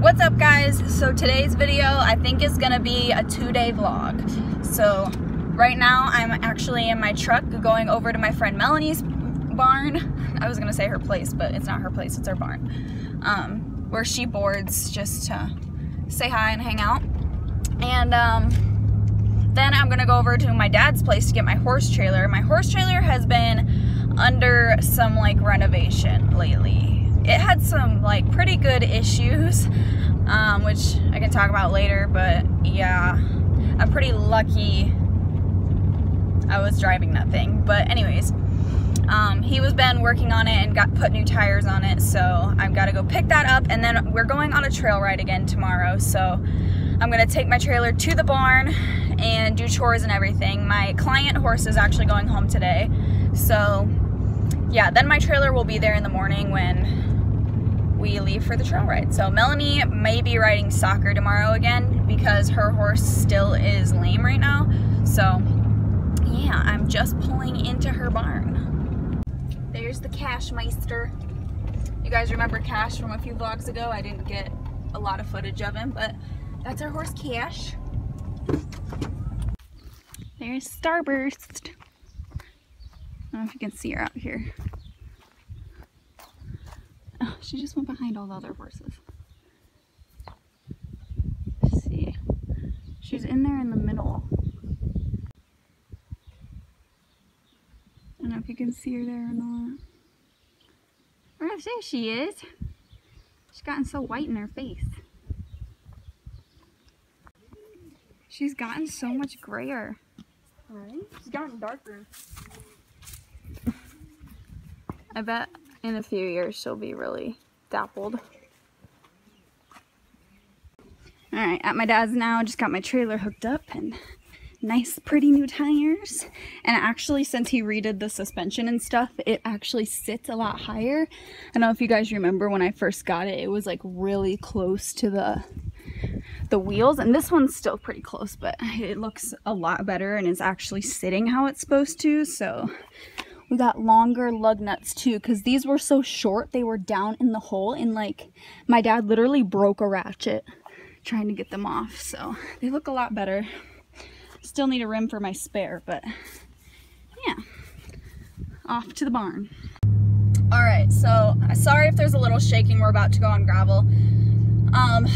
What's up, guys? So today's video I think is gonna be a 2-day vlog. So right now I'm actually in my truck going over to my friend Melanie's barn. I was gonna say her place, but it's not her place, it's her barn, where she boards just to say hi and hang out. And then I'm gonna go over to my dad's place to get my horse trailer. My horse trailer has been under some like renovation lately. It had some like pretty good issues, which I can talk about later, but yeah, I'm pretty lucky I was driving that thing. But anyways, he was been working on it and put new tires on it, so I've got to go pick that up, and then we're going on a trail ride again tomorrow. So I'm gonna take my trailer to the barn and do chores and everything. My client horse is actually going home today, so yeah, then my trailer will be there in the morning when we leave for the trail ride. So Melanie may be riding soccer tomorrow again because her horse still is lame right now. So yeah, I'm just pulling into her barn. There's the Cash Meister. You guys remember Cash from a few vlogs ago? I didn't get a lot of footage of him, but that's our horse Cash. There's Starburst. I don't know if you can see her out here. Oh, she just went behind all the other horses. Let's see. She's in there in the middle. I don't know if you can see her there or not. Oh, there she is. She's gotten so white in her face. She's gotten so much grayer. Right? She's gotten darker. I bet in a few years she'll be really dappled. Alright, at my dad's now, just got my trailer hooked up and nice pretty new tires. And actually, since he redid the suspension and stuff, it actually sits a lot higher. I don't know if you guys remember when I first got it, it was like really close to the wheels, and this one's still pretty close, but it looks a lot better and is actually sitting how it's supposed to. So we got longer lug nuts too, because these were so short, they were down in the hole, and like my dad literally broke a ratchet trying to get them off. So they look a lot better. Still need a rim for my spare, but yeah, off to the barn. All right, so sorry if there's a little shaking. We're about to go on gravel.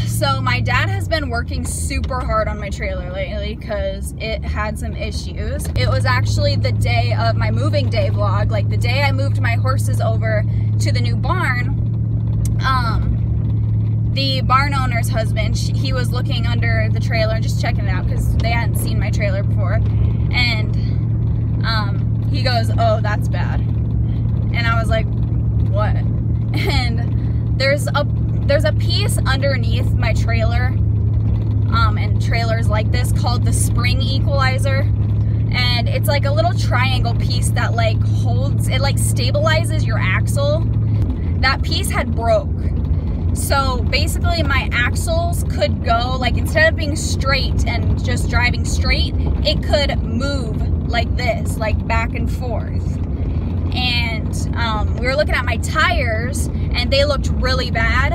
So my dad has been working super hard on my trailer lately because it had some issues. It was actually the day of my moving day vlog, like the day I moved my horses over to the new barn. The barn owner's husband, he was looking under the trailer, just checking it out because they hadn't seen my trailer before. And he goes, "Oh, that's bad." And I was like, "What?" And there's a piece underneath my trailer, and trailers like this, called the spring equalizer. And it's like a little triangle piece that like holds, it like stabilizes your axle. That piece had broke. So basically my axles could go, like instead of being straight and just driving straight, it could move like this, like back and forth. And we were looking at my tires and they looked really bad,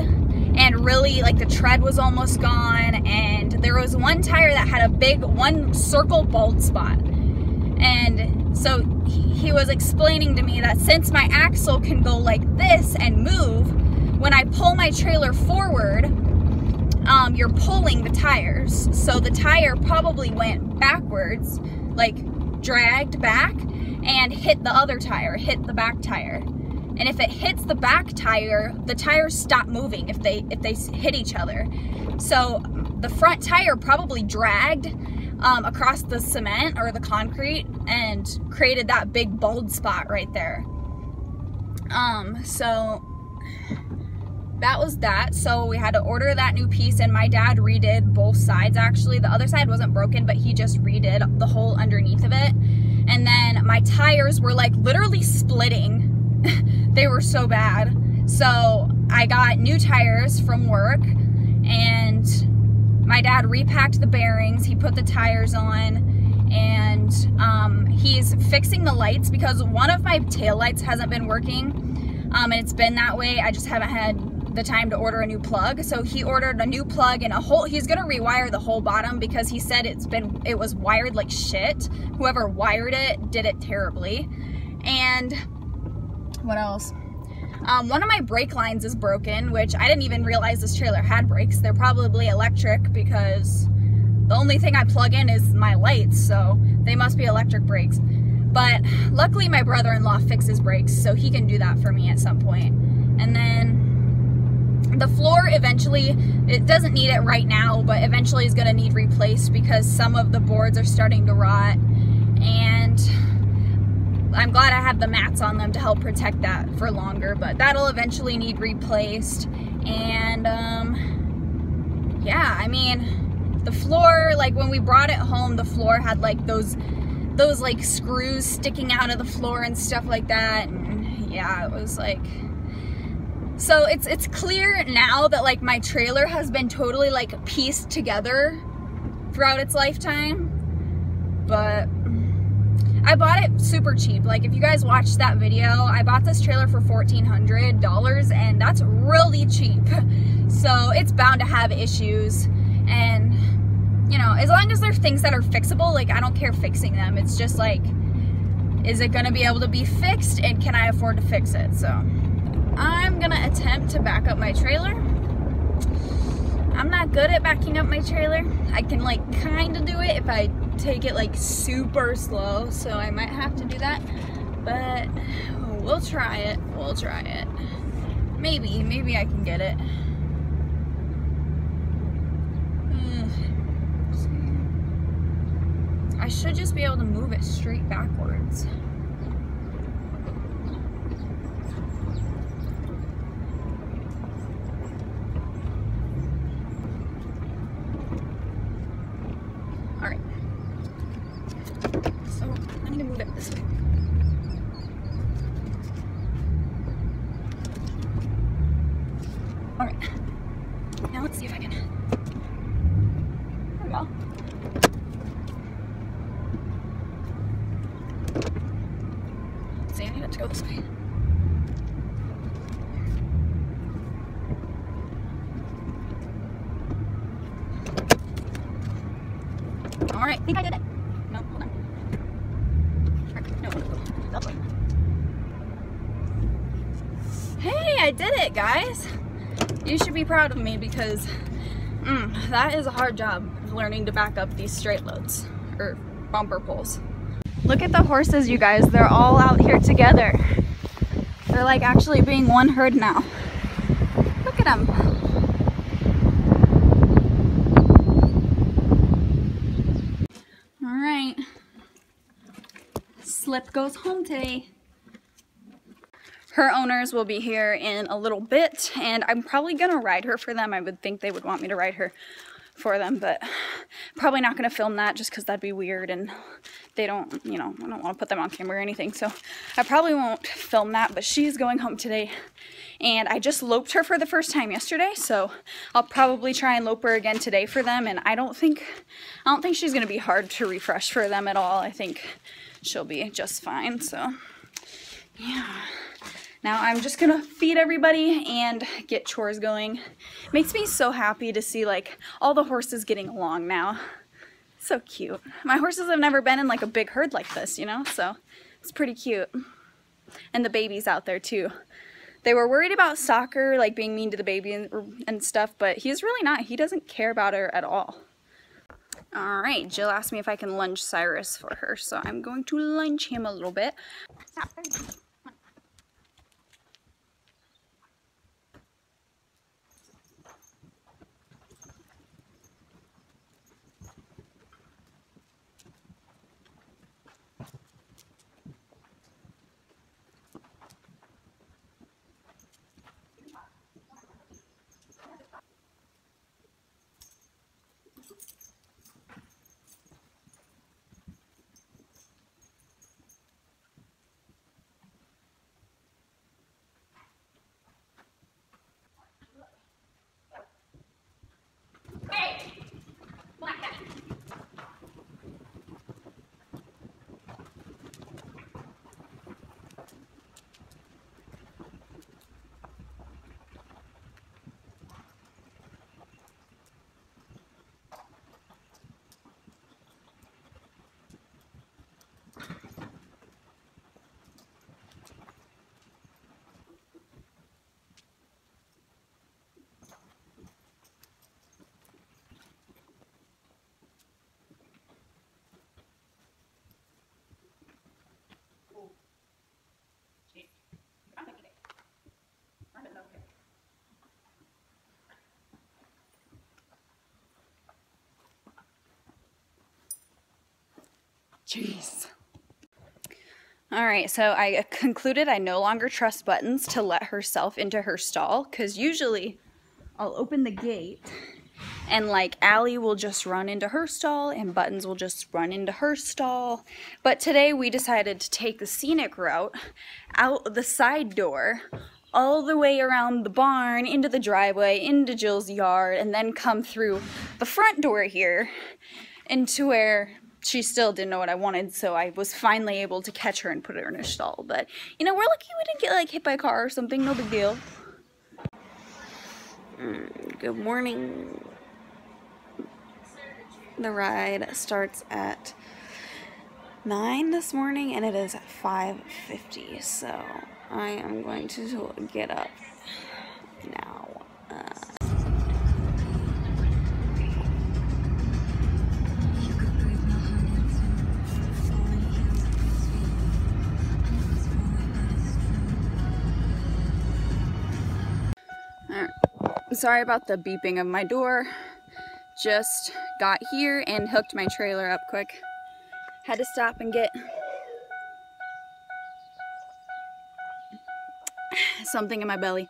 and really like the tread was almost gone, and there was one tire that had a big one circle bald spot. And so he was explaining to me that since my axle can go like this and move, when I pull my trailer forward, you're pulling the tires. So the tire probably went backwards, like dragged back, and hit the other tire, hit the back tire. And if it hits the back tire, the tires stop moving if they hit each other. So the front tire probably dragged across the cement or the concrete and created that big bald spot right there. So that was that. So we had to order that new piece, and my dad redid both sides actually. The other side wasn't broken, but he just redid the whole underneath of it. And then my tires were like literally splitting. They were so bad. So I got new tires from work, and my dad repacked the bearings. He put the tires on, and he's fixing the lights because one of my tail lights hasn't been working, and it's been that way. I just haven't had the time to order a new plug. So he ordered a new plug and he's gonna rewire the whole bottom because he said it was wired like shit. Whoever wired it did it terribly. And what else? One of my brake lines is broken, which I didn't even realize this trailer had brakes. They're probably electric because the only thing I plug in is my lights, so they must be electric brakes. But luckily my brother-in-law fixes brakes, so he can do that for me at some point. And then the floor eventually, it doesn't need it right now, but eventually is gonna need replaced because some of the boards are starting to rot. And I'm glad I have the mats on them to help protect that for longer, but that'll eventually need replaced. And yeah, I mean, the floor, like when we brought it home, the floor had like those like screws sticking out of the floor and stuff like that. And yeah, it was like, so it's clear now that like my trailer has been totally like pieced together throughout its lifetime. But I bought it super cheap. Like if you guys watched that video, I bought this trailer for $1,400 and that's really cheap. So it's bound to have issues, and you know, as long as they're things that are fixable, like I don't care fixing them. It's just like, is it gonna be able to be fixed and can I afford to fix it? So I'm gonna attempt to back up my trailer. I'm not good at backing up my trailer. I can like kind of do it if I take it like super slow, so I might have to do that, but we'll try it. We'll try it. Maybe I can get it. I should just be able to move it straight backwards. Alright. So, I need to move it this way. Alright. Now let's see if I can. There we go. See, I need it to go this way. Alright, I think I did it. No, hold on. No, that way. Hey, I did it, guys. You should be proud of me because that is a hard job of learning to back up these straight loads or bumper pulls. Look at the horses, you guys. They're all out here together. They're like actually being one herd now. Look at them. All right. Slip goes home today. Her owners will be here in a little bit, and I'm probably gonna ride her for them. I would think they would want me to ride her for them, but probably not gonna film that just because that'd be weird, and they don't, you know, I don't want to put them on camera or anything, so I probably won't film that. But she's going home today, and I just loped her for the first time yesterday, so I'll probably try and lope her again today for them. And I don't think she's gonna be hard to refresh for them at all. I think she'll be just fine. So yeah. Now I'm just gonna feed everybody and get chores going. Makes me so happy to see like all the horses getting along now. So cute. My horses have never been in like a big herd like this, you know, so it's pretty cute. And the baby's out there too. They were worried about Soccer like being mean to the baby and stuff, but he's really not. He doesn't care about her at all. All right, Jill asked me if I can lunge Cyrus for her, so I'm going to lunge him a little bit. Stop. Jeez. Alright, so I concluded I no longer trust Buttons to let herself into her stall, because usually I'll open the gate and like Allie will just run into her stall and Buttons will just run into her stall. But today we decided to take the scenic route out the side door, all the way around the barn, into the driveway, into Jill's yard, and then come through the front door here into where she still didn't know what I wanted, so I was finally able to catch her and put her in her stall. But, you know, we're lucky we didn't get, like, hit by a car or something. No big deal. Good morning. The ride starts at 9 this morning, and it is 5:50, so I am going to get up now. Sorry about the beeping of my door. Just got here and hooked my trailer up quick. Had to stop and get something in my belly.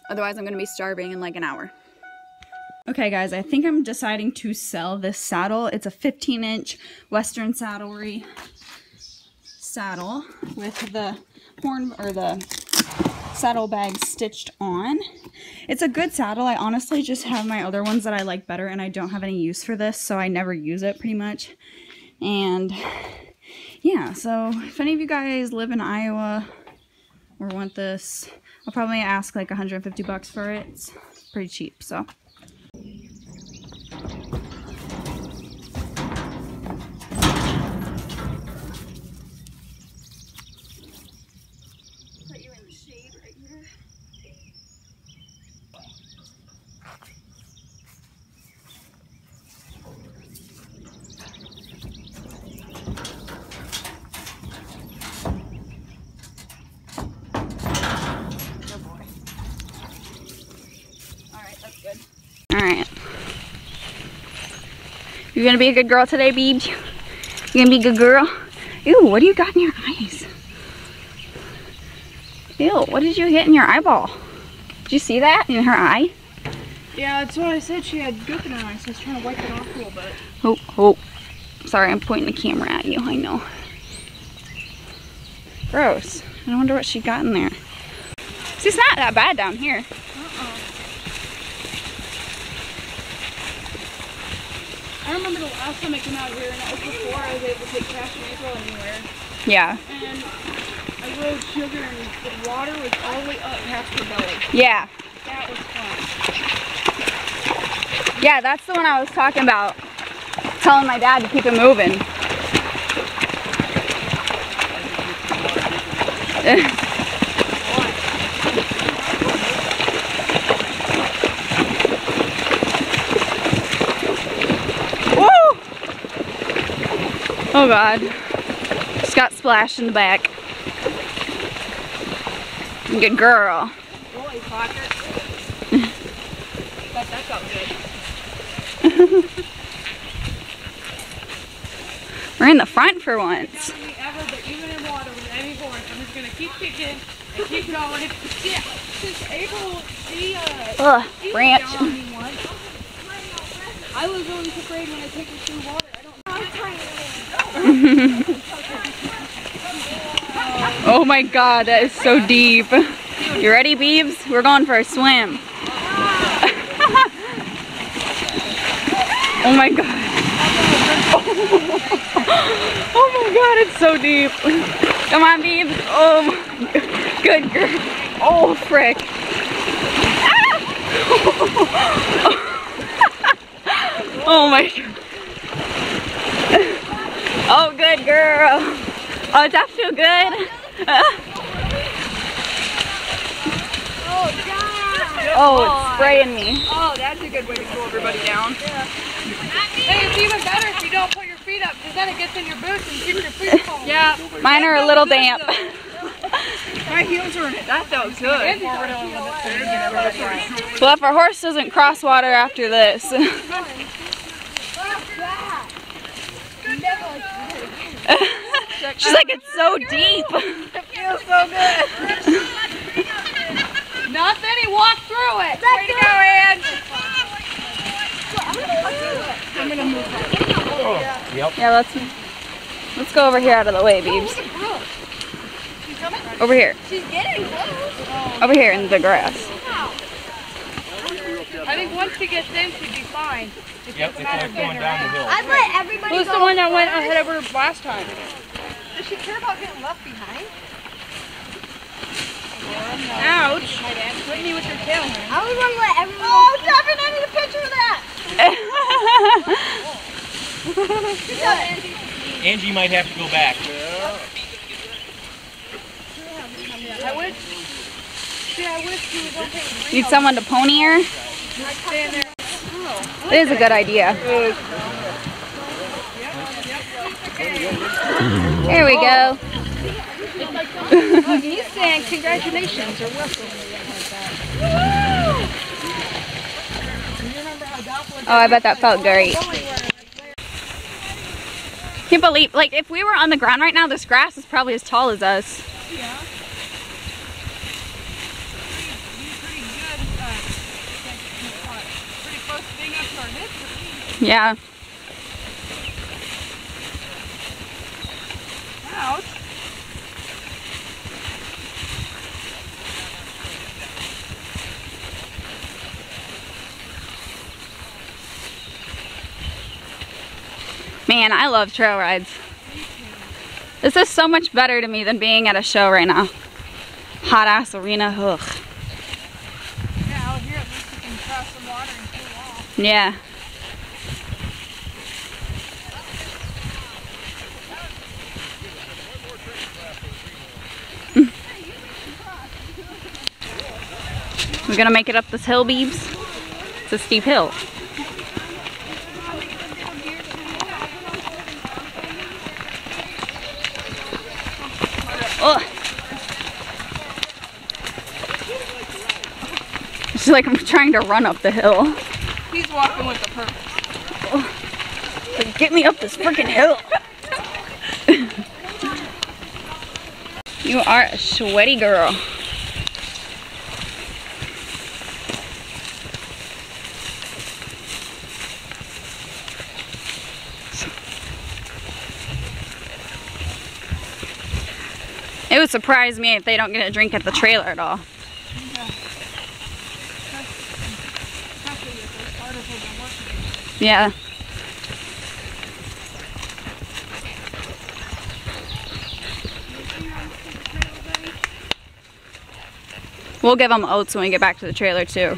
Otherwise I'm gonna be starving in like an hour. Okay guys, I think I'm deciding to sell this saddle. It's a 15-inch Western Saddlery saddle with the horn or the saddlebags stitched on. It's a good saddle. I honestly just have my other ones that I like better, and I don't have any use for this, so I never use it pretty much. And yeah, so if any of you guys live in Iowa or want this, I'll probably ask like 150 bucks for it. It's pretty cheap, so. Alright. You're gonna be a good girl today, Beebs? You're gonna be a good girl? Ew, what do you got in your eyes? Ew, what did you get in your eyeball? Did you see that in her eye? Yeah, that's what I said. She had goop in her eye, so I was trying to wipe it off a little bit. Oh, oh. Sorry, I'm pointing the camera at you, I know. Gross. I wonder what she got in there. See, it's not that bad down here. I remember the last time I came out here, and that was before I was able to take Cash and April anywhere. Yeah. And I rode Sugar, and the water was all the way up past her belly. Yeah. That was fun. Yeah, that's the one I was talking about. Telling my dad to keep it moving. Oh God, just got splashed in the back. Good girl. Boy, pocket. That felt good. We're in the front for once. Ever, but even in water with any horse, I'm just gonna keep kicking and keep going. Yeah, since April, she branch. I was always afraid when I take her through water. Oh my God, that is so deep. You ready, Beebs? We're going for a swim. Oh my God. Oh my God, it's so deep. Come on, Beebs. Oh my God. Good girl. Oh, frick. Oh my God. Oh, good girl. Oh, does that feel good? Oh, it's spraying me. Oh, that's a good way to cool everybody down. Yeah. Hey, it's even better if you don't put your feet up, because then it gets in your boots and keeps your feet cold. Yeah. Mine are a little damp. My heels are in it. That felt good. Well, if our horse doesn't cross water after this. She's like, it's so deep. It feels so good. Nothing, he walked through it. Way to go, Ange. I'm gonna move that. Yep. Yeah, let's go over here out of the way, Beebs. Over here. She's getting close. Over here in the grass. I think once she gets in, she'd be fine. Yep, it's like going down the hill. I'd let everybody Who's go the one that went ahead of her last time? Does she care about getting left behind? Ouch. Hit me with your tail, man. I was gonna let everyone. Oh, Devin, I need a picture of that. Good job, Angie. Angie might have to go back. I wish she was okay. Need someone to pony her? Stand there. It is a good idea. Here we go. He's saying congratulations or welcome. Oh, I bet that felt great. Can't believe, like, if we were on the ground right now, this grass is probably as tall as us. Yeah. Pretty close to being up to our hips. Yeah. Ouch. Man, I love trail rides. This is so much better to me than being at a show right now. Hot ass arena, ugh. Yeah, out here at least you can cross some water and cool off. Yeah. We're gonna make it up this hill, Beebs. It's a steep hill. Oh. It's like I'm trying to run up the hill. He's walking with a purpose. Like, get me up this freaking hill. You are a sweaty girl. It would surprise me if they don't get a drink at the trailer at all. Yeah. We'll give them oats when we get back to the trailer too.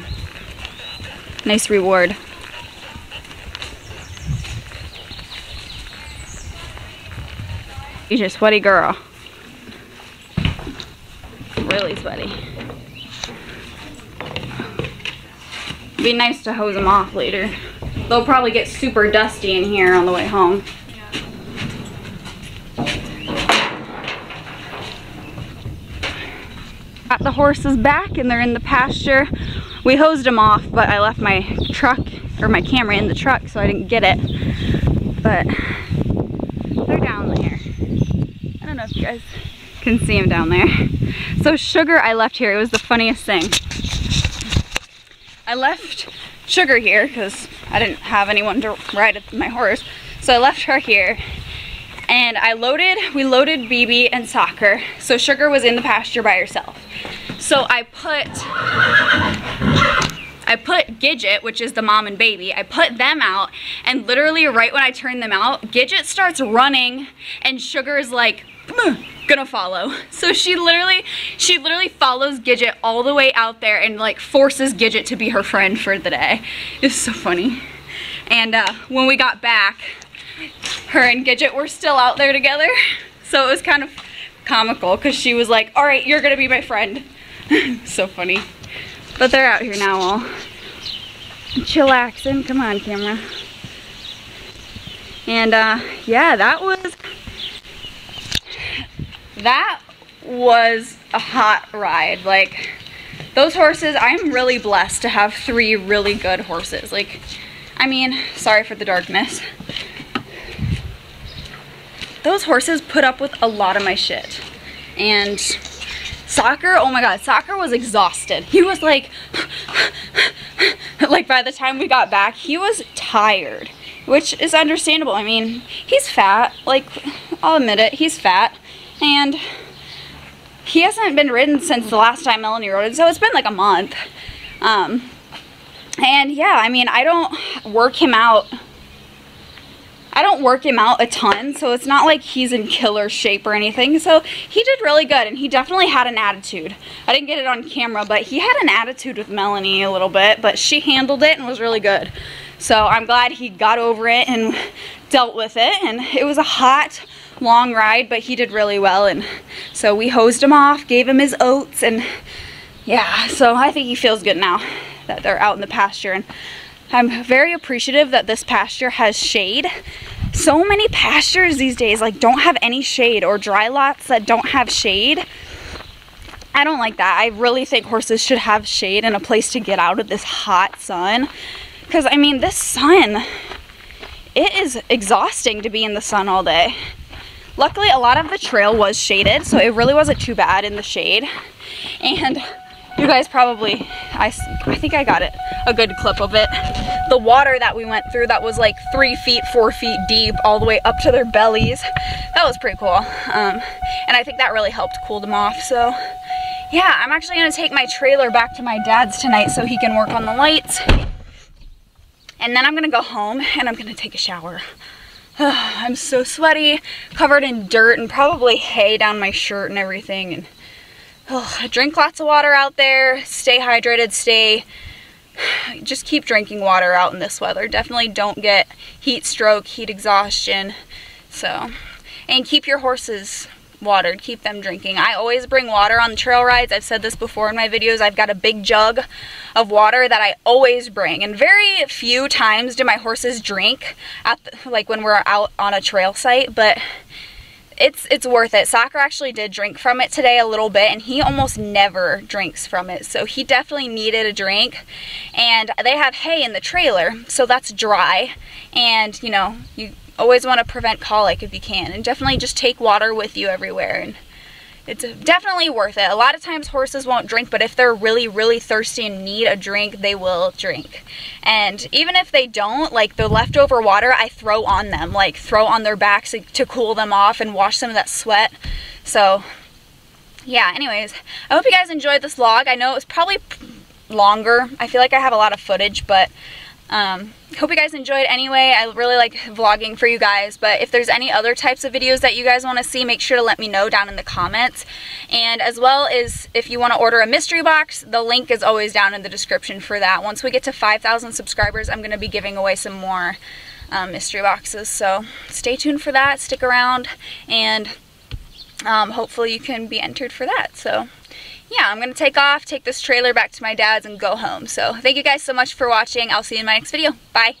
Nice reward. You're a sweaty girl. Really sweaty. Be nice to hose them off later. They'll probably get super dusty in here on the way home. Got the horses back and they're in the pasture. We hosed them off, but I left my truck or my camera in the truck, so I didn't get it. But they're down there. I don't know if you guys can see them down there. So Sugar I left here. It was the funniest thing. I left Sugar here because I didn't have anyone to ride my horse. So I left her here. And we loaded BB and Soccer. So Sugar was in the pasture by herself. So I put Gidget, which is the mom and baby, I put them out, and literally right when I turned them out, Gidget starts running and Sugar is like, gonna follow. So she literally follows Gidget all the way out there and like forces Gidget to be her friend for the day. It's so funny. And when we got back, her and Gidget were still out there together. So it was kind of comical because she was like, all right, you're gonna be my friend. So funny. But they're out here now all chillaxing. Come on, camera. And yeah, that was a hot ride. Like, those horses, I'm really blessed to have 3 really good horses. Like, I mean, sorry for the darkness. those horses put up with a lot of my shit. And Soccer, oh my god, Soccer was exhausted. He was like by the time we got back, he was tired, which is understandable. I mean, he's fat, like, I'll admit it, he's fat, and he hasn't been ridden since the last time Melanie rode it, so it's been like a month. And yeah, I mean, I don't work him out a ton, so it's not like he's in killer shape or anything. So he did really good, and he definitely had an attitude. I didn't get it on camera, but he had an attitude with Melanie a little bit, but she handled it and was really good. So I'm glad he got over it and dealt with it, and it was a hot, long ride, but he did really well. And so we hosed him off, gave him his oats, and yeah, so I think he feels good now that they're out in the pasture. And I'm very appreciative that this pasture has shade. So many pastures these days like don't have any shade, or dry lots that don't have shade. I don't like that. I really think horses should have shade and a place to get out of this hot sun. Because I mean, this sun, it is exhausting to be in the sun all day. Luckily, a lot of the trail was shaded, so it really wasn't too bad in the shade. And you guys probably, I think I got a good clip of it. The water that we went through that was like 3 feet, 4 feet deep, all the way up to their bellies. That was pretty cool. And I think that really helped cool them off. So yeah, I'm actually gonna take my trailer back to my dad's tonight so he can work on the lights. And then I'm gonna go home and I'm gonna take a shower. I'm so sweaty, covered in dirt and probably hay down my shirt and everything. And drink lots of water out there, stay hydrated, just keep drinking water out in this weather. Definitely don't get heat stroke, heat exhaustion. So, and keep your horses watered, keep them drinking. I always bring water on the trail rides. I've said this before in my videos. I've got a big jug of water that I always bring, and very few times do my horses drink at like when we're out on a trail site, but it's worth it. Soccer actually did drink from it today a little bit, and he almost never drinks from it, so he definitely needed a drink. And they have hay in the trailer, so that's dry, and you know, you always want to prevent colic if you can, and definitely just take water with you everywhere, and it's definitely worth it. A lot of times horses won't drink, but if they're really, really thirsty and need a drink, they will drink. And even if they don't, like the leftover water I throw on them, like throw on their backs to cool them off and wash some of that sweat. So yeah, anyways, I hope you guys enjoyed this vlog. I know it was probably longer. I feel like I have a lot of footage, but hope you guys enjoyed anyway. I really like vlogging for you guys, but if there's any other types of videos that you guys want to see, make sure to let me know down in the comments. And as well as if you want to order a mystery box, the link is always down in the description for that. Once we get to 5,000 subscribers, I'm going to be giving away some more mystery boxes, so stay tuned for that, stick around, and hopefully you can be entered for that. So yeah, I'm going to take this trailer back to my dad's and go home. So thank you guys so much for watching. I'll see you in my next video. Bye.